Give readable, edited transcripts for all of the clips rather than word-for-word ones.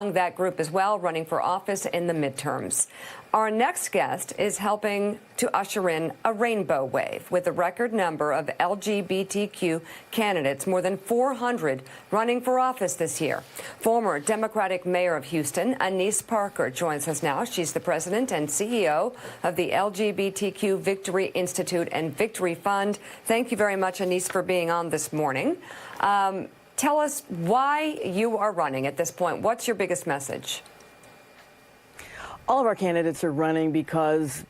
That group as well, running for office in the midterms. Our next guest is helping to usher in a rainbow wave with a record number of LGBTQ candidates, more than 400 running for office this year. Former Democratic Mayor of Houston, Annise Parker, joins us now. She's the president and CEO of the LGBTQ Victory Institute and Victory Fund. Thank you very much, Annise, for being on this morning. Tell us why you are running at this point. What's your biggest message? All of our candidates are running because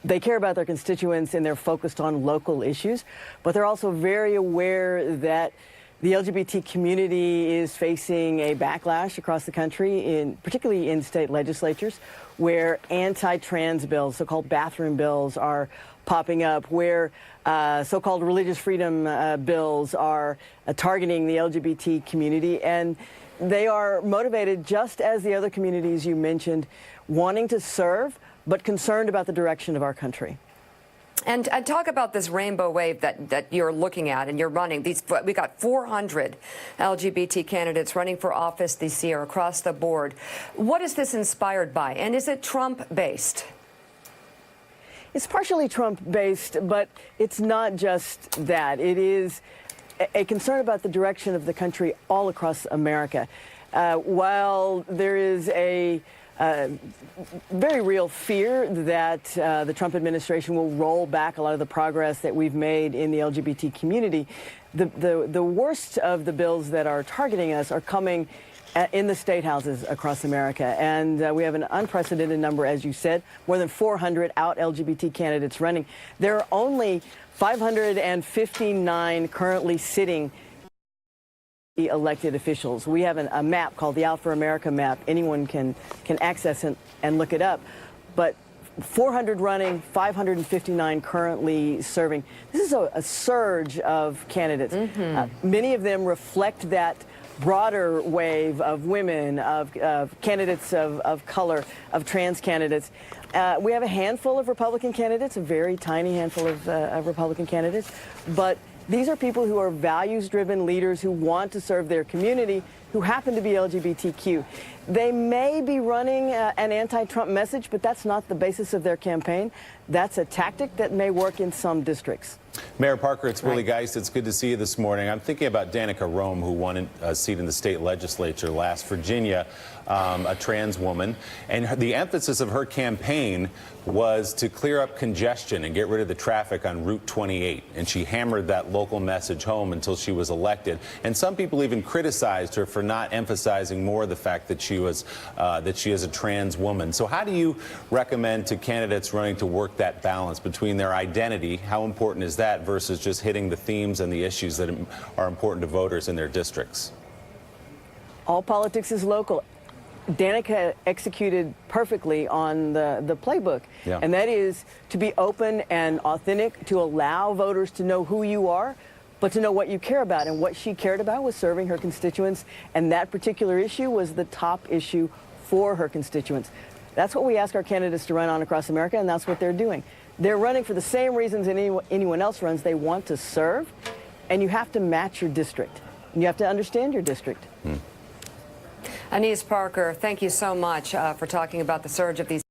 they care about their constituents and they're focused on local issues, but they're also very aware that the LGBT community is facing a backlash across the country, particularly in state legislatures, where anti-trans bills, so-called bathroom bills, are popping up, where so-called religious freedom bills are targeting the LGBT community. And they are motivated, just as the other communities you mentioned, wanting to serve, but concerned about the direction of our country. And talk about this rainbow wave that you're looking at and you're running. We got 400 LGBT candidates running for office this year across the board. What is this inspired by? And is it Trump-based? It's partially Trump-based, but it's not just that. It is a concern about the direction of the country all across America. While there is a very real fear that the Trump administration will roll back a lot of the progress that we've made in the LGBT community, the worst of the bills that are targeting us are coming in the state houses across America. And we have an unprecedented number, as you said, more than 400 out LGBT candidates running. There are only 559 currently sitting elected officials. We have a map called the Out for America map. Anyone can access it and look it up. But 400 running, 559 currently serving. This is a surge of candidates. Many of them reflect that broader wave of women, of candidates of color, of trans candidates. We have a handful of Republican candidates, a very tiny handful of Republican candidates, but these are people who are values-driven leaders who want to serve their community, who happen to be LGBTQ. They may be running an anti-Trump message, but that's not the basis of their campaign. That's a tactic that may work in some districts. Mayor Parker, it's Willie Geist. It's good to see you this morning. I'm thinking about Danica Rome, who won a seat in the state legislature last Virginia, a trans woman. And the emphasis of her campaign was to clear up congestion and get rid of the traffic on Route 28. And she hammered that local message home until she was elected. And some people even criticized her for not emphasizing more the fact that she is a trans woman. So how do you recommend to candidates running to work that balance between their identity, how important is that, versus just hitting the themes and the issues that are important to voters in their districts? All politics is local. Danica executed perfectly on the playbook, and that is to be open and authentic, to allow voters to know who you are, but to know what you care about. And what she cared about was serving her constituents, and that particular issue was the top issue for her constituents. That's what we ask our candidates to run on across America, and that's what they're doing. They're running for the same reasons anyone else runs. They want to serve, and you have to match your district, and you have to understand your district. Annise Parker, thank you so much for talking about the surge of these